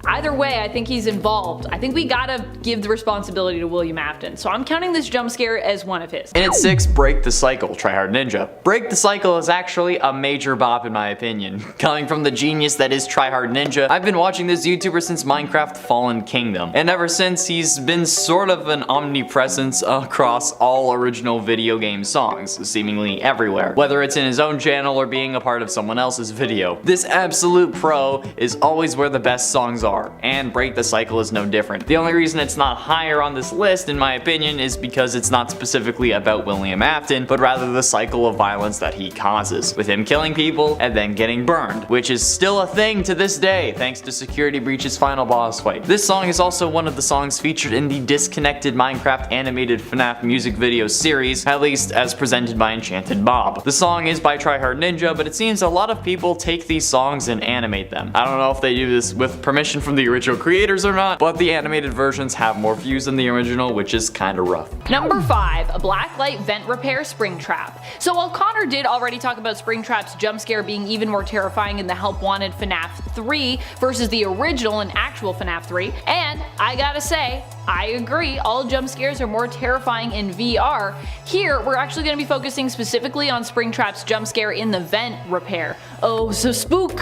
either way, I think he's involved. I think we gotta give the responsibility to William Afton, so I'm counting this jump scare as one of his. And at 6, Break the Cycle, Tryhard Ninja. Break the Cycle is actually a major bop in my opinion. Coming from the genius that is Tryhard Ninja, I've been watching this YouTuber since Minecraft Fallen Kingdom, and ever since he's been sort of an omnipresence across all original video game songs, seemingly everywhere, whether it's in his own channel or being a part of someone else's video. This absolute pro is always where the best songs are, and Break the Cycle is no different. The only reason it's not higher on this list, in my opinion, is because it's not specifically about William Afton, but rather the cycle of violence that he causes, with him killing people and then getting burned, which is still a thing to this day thanks to Security Breach's final boss fight. This song is also one of the songs featured in the disconnected Minecraft animated FNAF music video series, at least as presented by Enchanted Bob. The song is by Tryhard Ninja, but it seems a lot of people take these songs and animate them. I don't know if they do this with permission from the original creators or not, but the animated versions have more views than the original, which is kinda rough. Number 5, a Blacklight Vent Repair Springtrap. So while Connor did already talk about Springtrap's jump scare being even more terrifying in the Help Wanted FNAF 3 versus the original and actual FNAF 3, and I gotta say, I agree, all jump scares are more terrifying in VR. Here, we're actually going to be focusing specifically on Springtrap's jump scare in the vent repair. Oh, so spook!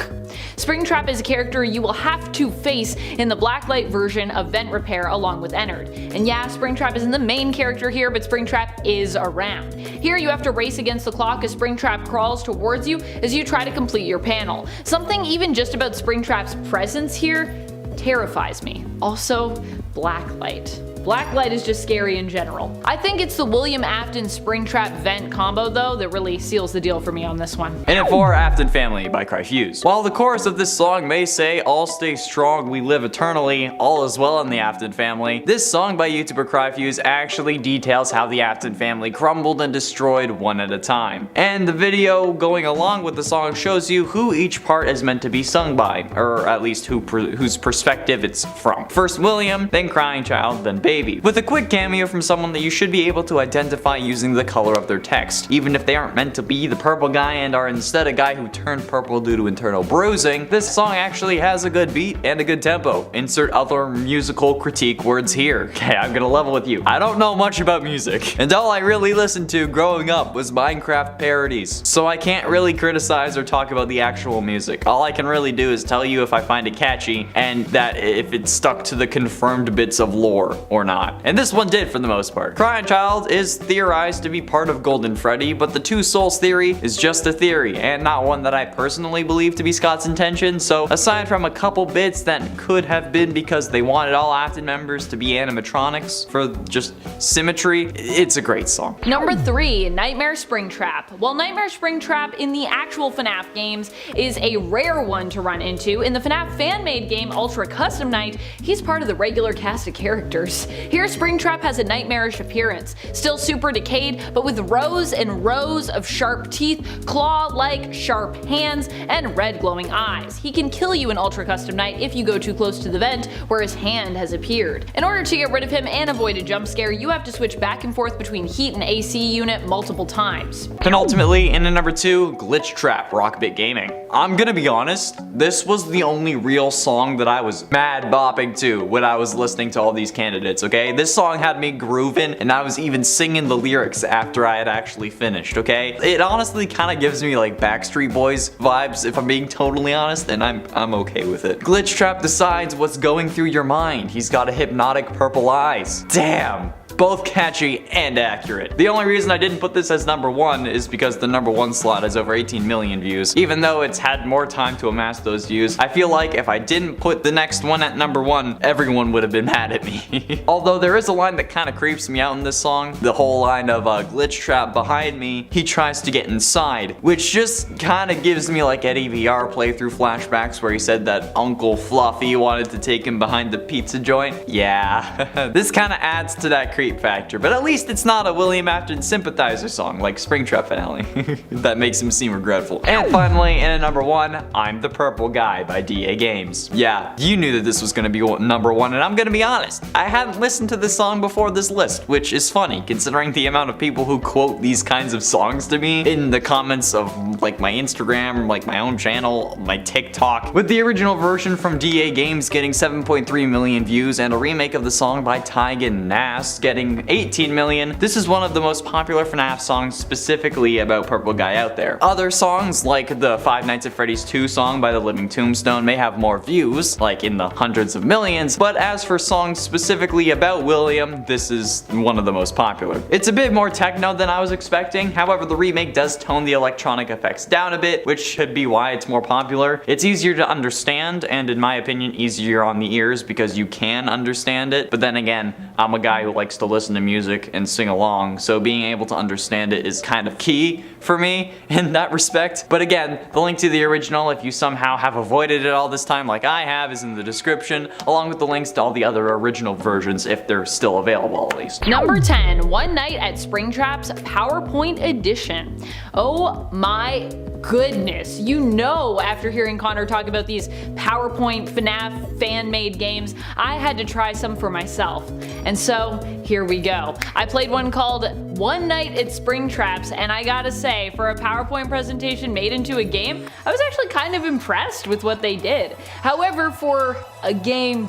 Springtrap is a character you will have to face in the blacklight version of Vent Repair along with Ennard. And yeah, Springtrap isn't the main character here, but Springtrap is around. Here you have to race against the clock as Springtrap crawls towards you as you try to complete your panel. Something even just about Springtrap's presence here terrifies me. Also, blacklight. Blacklight is just scary in general. I think it's the William Afton Springtrap Vent combo though that really seals the deal for me on this one. In it for Afton Family by Cryfuse. While the chorus of this song may say, "All stay strong, we live eternally, all is well in the Afton family," this song by YouTuber Cryfuse actually details how the Afton family crumbled and destroyed one at a time. And the video going along with the song shows you who each part is meant to be sung by, or at least whose perspective it's from. First William, then Crying Child, then Baby, with a quick cameo from someone that you should be able to identify using the color of their text. Even if they aren't meant to be the purple guy and are instead a guy who turned purple due to internal bruising, this song actually has a good beat and a good tempo. Insert other musical critique words here. Okay, I'm gonna level with you. I don't know much about music, and all I really listened to growing up was Minecraft parodies, so I can't really criticize or talk about the actual music. All I can really do is tell you if I find it catchy, and that if it stuck to the confirmed bits of lore or not. And this one did for the most part. Crying Child is theorized to be part of Golden Freddy, but the Two Souls theory is just a theory, and not one that I personally believe to be Scott's intention, so aside from a couple bits that could have been because they wanted all Afton members to be animatronics for just symmetry, it's a great song. Number 3, Nightmare Springtrap. While Nightmare Springtrap in the actual FNAF games is a rare one to run into, in the FNAF fan-made game Ultra Custom Night, he's part of the regular cast of characters. Here Springtrap has a nightmarish appearance, still super decayed, but with rows and rows of sharp teeth, claw-like sharp hands, and red glowing eyes. He can kill you in Ultra Custom Night if you go too close to the vent where his hand has appeared. In order to get rid of him and avoid a jump scare, you have to switch back and forth between heat and AC unit multiple times. Penultimately, in at number 2, Glitch Trap, Rockbit Gaming. I'm gonna be honest, this was the only real song that I was mad bopping to when I was listening to all these candidates, okay? This song had me grooving, and I was even singing the lyrics after I had actually finished, okay? It honestly kind of gives me like Backstreet Boys vibes, if I'm being totally honest, and I'm okay with it. Glitch Trap decides what's going through your mind. He's got a hypnotic purple eyes. Damn! Both catchy and accurate. The only reason I didn't put this as number 1 is because the number 1 slot has over 18 million views. Even though it's had more time to amass those views, I feel like if I didn't put the next one at number 1, everyone would have been mad at me. Although there is a line that kind of creeps me out in this song. The whole line of Glitch Trap behind me, he tries to get inside, which just kind of gives me like Eddie VR playthrough flashbacks where he said that Uncle Fluffy wanted to take him behind the pizza joint. Yeah, this kind of adds to that creep factor, but at least it's not a William Afton sympathizer song like Springtrap Finale. That makes him seem regretful. And finally, in at number 1, I'm the Purple Guy by DA Games. Yeah, you knew that this was gonna be number 1, and I'm gonna be honest, I hadn't listened to this song before this list, which is funny considering the amount of people who quote these kinds of songs to me in the comments of like my Instagram, like my own channel, my TikTok, with the original version from DA Games getting 7.3 million views and a remake of the song by Tygan Nass getting 18 million. This is one of the most popular FNAF songs specifically about Purple Guy out there. Other songs like the Five Nights at Freddy's 2 song by the Living Tombstone may have more views, like in the hundreds of millions, but as for songs specifically about William, this is one of the most popular. It's a bit more techno than I was expecting, however the remake does tone the electronic effects down a bit, which could be why it's more popular. It's easier to understand, and in my opinion easier on the ears because you can understand it, but then again, I'm a guy who likes to listen to music and sing along, so being able to understand it is kind of key for me in that respect. But again, the link to the original, if you somehow have avoided it all this time like I have, is in the description, along with the links to all the other original versions if they're still available at least. Number 10, One Night at Springtrap's PowerPoint Edition. Oh my goodness, you know, after hearing Connor talk about these PowerPoint FNAF fan-made games, I had to try some for myself. And so, here we go. I played one called One Night at Springtrap's, and I gotta say, for a PowerPoint presentation made into a game, I was actually kind of impressed with what they did. However, for a game,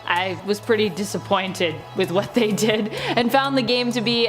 I was pretty disappointed with what they did and found the game to be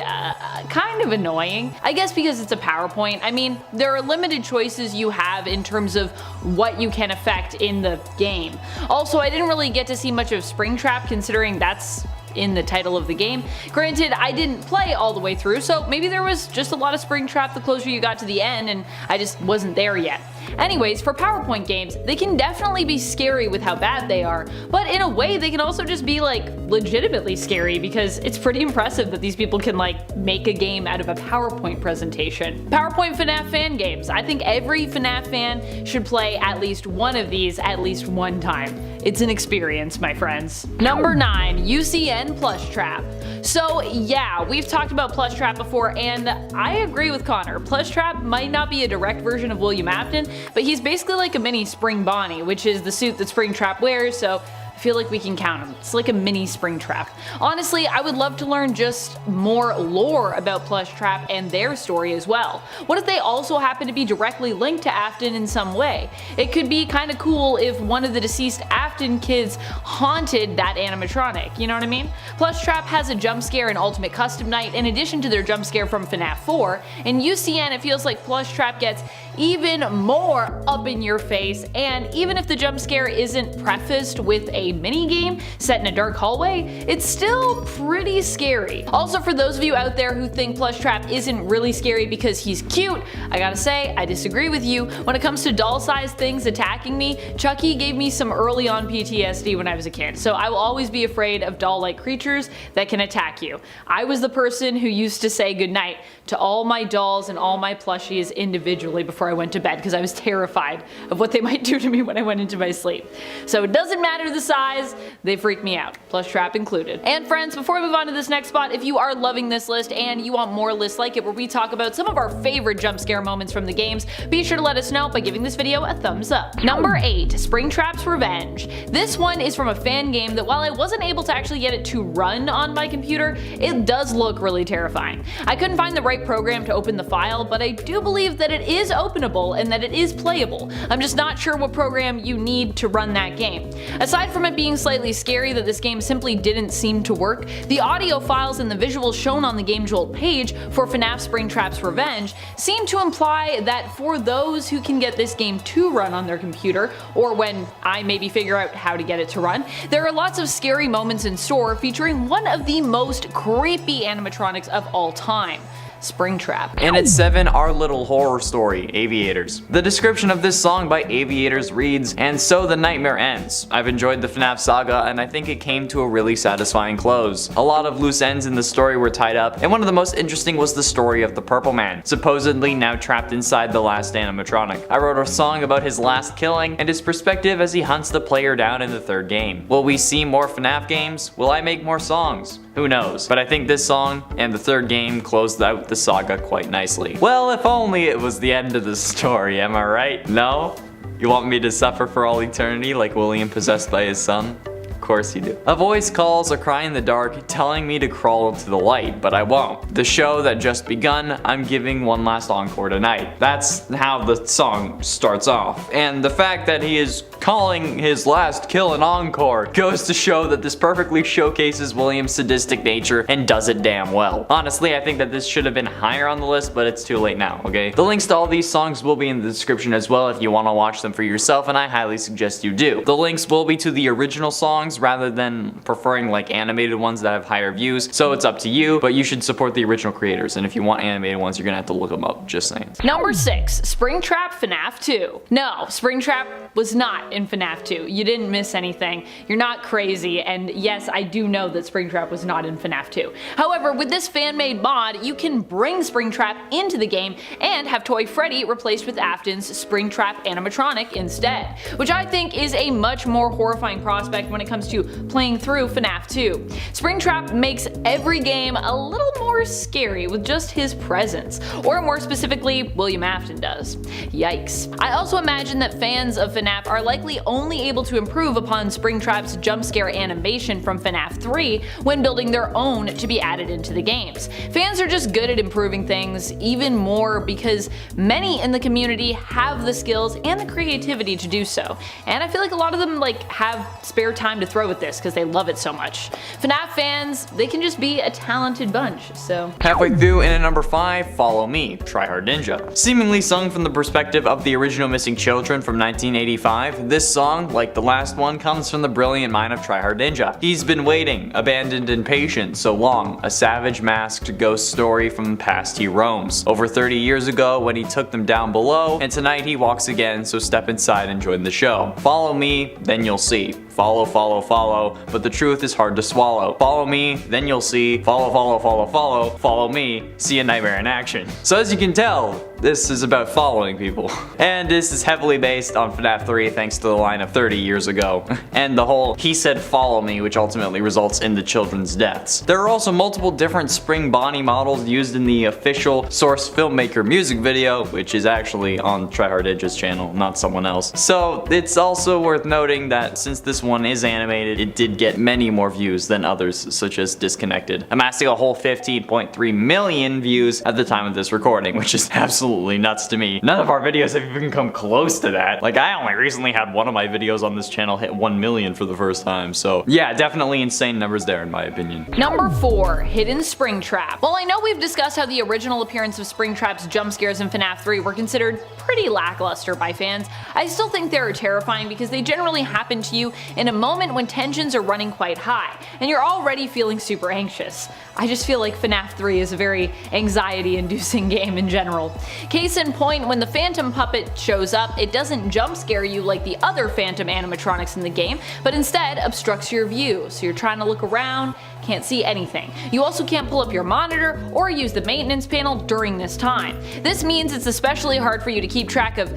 kind of annoying. I guess because it's a PowerPoint. I mean, there are limited choices you have in terms of what you can affect in the game. Also, I didn't really get to see much of Springtrap considering that's in the title of the game. Granted, I didn't play all the way through, so maybe there was just a lot of Springtrap the closer you got to the end and I just wasn't there yet. Anyways, for PowerPoint games, they can definitely be scary with how bad they are, but in a way they can also just be like legitimately scary because it's pretty impressive that these people can like make a game out of a PowerPoint presentation. PowerPoint FNAF fan games. I think every FNAF fan should play at least one of these at least one time. It's an experience, my friends. Number 9, UCN Plush Trap. So yeah, we've talked about Plush Trap before and I agree with Connor. Plush Trap might not be a direct version of William Afton, but he's basically like a mini Spring Bonnie, which is the suit that Springtrap wears, so I feel like we can count him. It's like a mini Springtrap. Honestly, I would love to learn just more lore about Plush Trap and their story as well. What if they also happen to be directly linked to Afton in some way? It could be kind of cool if one of the deceased Afton kids haunted that animatronic, you know what I mean? Plush Trap has a jump scare in Ultimate Custom Night in addition to their jump scare from FNAF 4. In UCN, it feels like Plush Trap gets even more up in your face, and even if the jump scare isn't prefaced with a mini game set in a dark hallway, it's still pretty scary. Also, for those of you out there who think Plush Trap isn't really scary because he's cute, I gotta say, I disagree with you. When it comes to doll-sized things attacking me, Chucky gave me some early on PTSD when I was a kid, so I will always be afraid of doll-like creatures that can attack you. I was the person who used to say goodnight to all my dolls and all my plushies individually before I went to bed because I was terrified of what they might do to me when I went into my sleep. So it doesn't matter the size, they freak me out, Plush Trap included. And friends, before we move on to this next spot, if you are loving this list and you want more lists like it where we talk about some of our favorite jump scare moments from the games, be sure to let us know by giving this video a thumbs up. Number 8, Springtrap's Revenge. This one is from a fan game that while I wasn't able to actually get it to run on my computer, it does look really terrifying. I couldn't find the right program to open the file, but I do believe that it is openable and that it is playable. I'm just not sure what program you need to run that game. Aside from it being slightly scary that this game simply didn't seem to work, the audio files and the visuals shown on the Game Jolt page for FNAF Springtrap's Revenge seem to imply that for those who can get this game to run on their computer, or when I maybe figure out how to get it to run, there are lots of scary moments in store featuring one of the most creepy animatronics of all time. Springtrap. And at 7, our little horror story, Aviators. The description of this song by Aviators reads, "And so the nightmare ends. I've enjoyed the FNAF saga and I think it came to a really satisfying close. A lot of loose ends in the story were tied up, and one of the most interesting was the story of the Purple Man, supposedly now trapped inside the last animatronic. I wrote a song about his last killing and his perspective as he hunts the player down in the 3rd game. Will we see more FNAF games? Will I make more songs? Who knows? But I think this song and the 3rd game closed out the saga quite nicely." Well, if only it was the end of the story, am I right? No? You want me to suffer for all eternity like William possessed by his son? Of course you do. A voice calls a cry in the dark telling me to crawl to the light, but I won't. The show that just begun, I'm giving one last encore tonight. That's how the song starts off. And the fact that he is calling his last kill an encore goes to show that this perfectly showcases William's sadistic nature and does it damn well. Honestly, I think that this should have been higher on the list, but it's too late now, okay? The links to all these songs will be in the description as well if you want to watch them for yourself, and I highly suggest you do. The links will be to the original songs rather than preferring like animated ones that have higher views, so it's up to you, but you should support the original creators, and if you want animated ones, you're gonna have to look them up, just saying. Number 6, Springtrap FNAF 2. No, Springtrap was not in FNAF 2. You didn't miss anything. You're not crazy, and yes, I do know that Springtrap was not in FNAF 2. However, with this fan-made mod, you can bring Springtrap into the game and have Toy Freddy replaced with Afton's Springtrap animatronic instead, which I think is a much more horrifying prospect when it comes to playing through FNAF 2. Springtrap makes every game a little more scary with just his presence, or more specifically, William Afton does. Yikes. I also imagine that fans of FNAF are likely only able to improve upon Springtrap's jump scare animation from FNAF 3 when building their own to be added into the games. Fans are just good at improving things even more because many in the community have the skills and the creativity to do so, and I feel like a lot of them like have spare time to throw throw at this because they love it so much. FNAF fans, they can just be a talented bunch, so. Halfway through, in at number 5, Follow Me, Try Hard Ninja. Seemingly sung from the perspective of the original Missing Children from 1985, this song, like the last one, comes from the brilliant mind of Try Hard Ninja. He's been waiting, abandoned and patient, so long, a savage masked ghost story from the past he roams. Over 30 years ago when he took them down below, and tonight he walks again, so step inside and join the show. Follow me, then you'll see. Follow, follow, follow, but the truth is hard to swallow. Follow me, then you'll see. Follow, follow, follow, follow. Follow me, see a nightmare in action. So as you can tell, this is about following people. And this is heavily based on FNAF 3 thanks to the line of 30 years ago. And the whole he said follow me, which ultimately results in the children's deaths. There are also multiple different Spring Bonnie models used in the official Source Filmmaker music video, which is actually on Try Hard Ninja's channel, not someone else. So it's also worth noting that since this one is animated, it did get many more views than others, such as Disconnected, amassing a whole 15.3 million views at the time of this recording, which is absolutely nuts to me. None of our videos have even come close to that. Like, I only recently had one of my videos on this channel hit 1 million for the first time, so yeah, definitely insane numbers there in my opinion. Number 4, Hidden Springtrap. While I know we've discussed how the original appearance of Springtrap's jump scares in FNAF 3 were considered pretty lackluster by fans, I still think they're terrifying because they generally happen to you in a moment when tensions are running quite high, and you're already feeling super anxious. I just feel like FNAF 3 is a very anxiety-inducing game in general. Case in point, when the Phantom puppet shows up, it doesn't jump scare you like the other Phantom animatronics in the game, but instead obstructs your view, so you're trying to look around, can't see anything. You also can't pull up your monitor or use the maintenance panel during this time. This means it's especially hard for you to keep track of,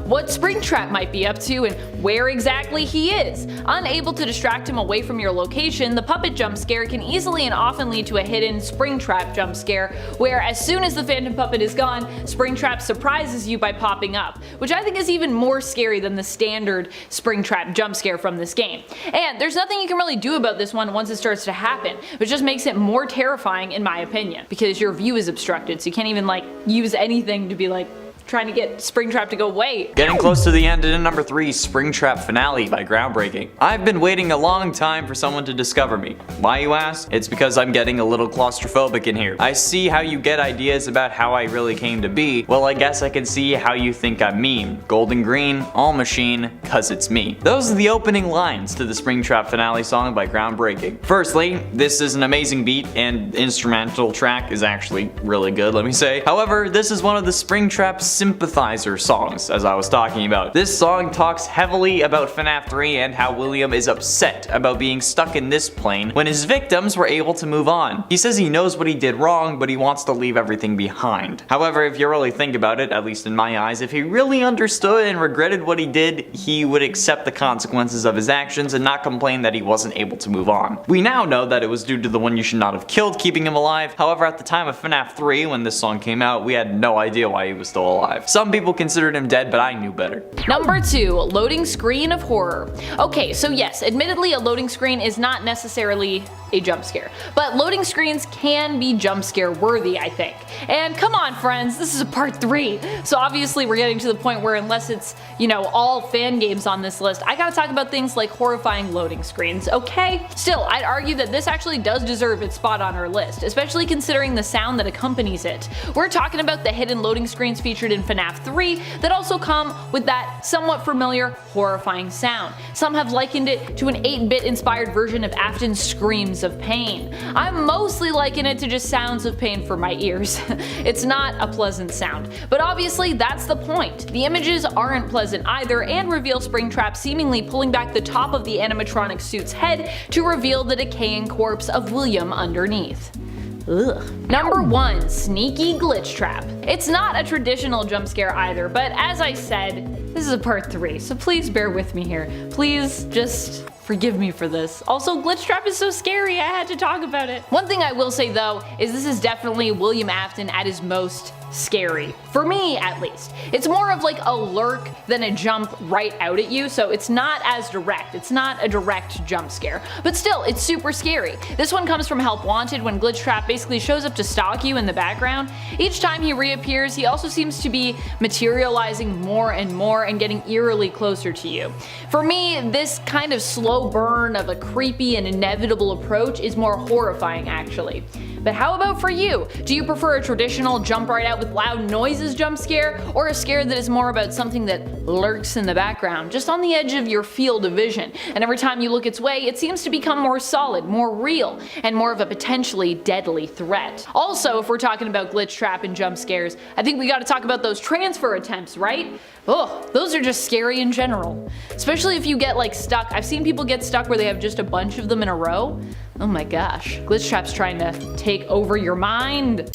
what Springtrap might be up to and where exactly he is. Unable to distract him away from your location, the puppet jump scare can easily and often lead to a hidden Springtrap jump scare, where as soon as the Phantom puppet is gone, Springtrap surprises you by popping up, which I think is even more scary than the standard Springtrap jump scare from this game. And there's nothing you can really do about this one once it starts to happen, which just makes it more terrifying in my opinion, because your view is obstructed, so you can't even use anything to be trying to get Springtrap to go away. Getting close to the end, and in number 3, Springtrap Finale by Groundbreaking. I've been waiting a long time for someone to discover me. Why, you ask? It's because I'm getting a little claustrophobic in here. I see how you get ideas about how I really came to be. Well, I guess I can see how you think I'm mean. Golden green, all machine, cause it's me. Those are the opening lines to the Springtrap Finale song by Groundbreaking. Firstly, this is an amazing beat, and the instrumental track is actually really good, let me say. However, this is one of the Springtrap's sympathizer songs, as I was talking about. This song talks heavily about FNAF 3 and how William is upset about being stuck in this plane when his victims were able to move on. He says he knows what he did wrong, but he wants to leave everything behind. However, if you really think about it, at least in my eyes, if he really understood and regretted what he did, he would accept the consequences of his actions and not complain that he wasn't able to move on. We now know that it was due to the one you should not have killed keeping him alive. However, at the time of FNAF 3, when this song came out, we had no idea why he was still alive. Some people considered him dead, but I knew better. Number 2, Loading Screen of Horror. Okay, so yes, admittedly a loading screen is not necessarily a jump scare, but loading screens can be jump scare worthy, I think. And come on friends, this is a part 3, so obviously we're getting to the point where unless it's, all fan games on this list, I gotta talk about things like horrifying loading screens, okay? Still, I'd argue that this actually does deserve its spot on our list, especially considering the sound that accompanies it. We're talking about the hidden loading screens featured in FNAF 3 that also come with that somewhat familiar horrifying sound. Some have likened it to an 8-bit inspired version of Afton's screams of pain. I'm mostly liking it to just sounds of pain for my ears. It's not a pleasant sound, but obviously that's the point. The images aren't pleasant either and reveal Springtrap seemingly pulling back the top of the animatronic suit's head to reveal the decaying corpse of William underneath. Ugh. Number 1, Sneaky Glitch Trap. It's not a traditional jump scare either, but as I said, this is a part 3, so please bear with me here. Please just forgive me for this. Also, Glitch Trap is so scary, I had to talk about it. One thing I will say though, is this is definitely William Afton at his most scary. For me, at least. It's more of a lurk than a jump right out at you, so it's not as direct. It's not a direct jump scare. But still, it's super scary. This one comes from Help Wanted when Glitch Trap basically shows up to stalk you in the background. Each time he reappears, he also seems to be materializing more and more more and getting eerily closer to you. For me, this kind of slow burn of a creepy and inevitable approach is more horrifying actually. But how about for you? Do you prefer a traditional jump right out with loud noises jump scare, or a scare that is more about something that lurks in the background, just on the edge of your field of vision, and every time you look its way, it seems to become more solid, more real, and more of a potentially deadly threat? Also, if we're talking about glitch trap and jump scares, I think we gotta talk about those transfer attempts, right? Ugh, those are just scary in general. Especially if you get like stuck. I've seen people get stuck where they have just a bunch of them in a row. Oh my gosh, glitch trap's trying to take over your mind.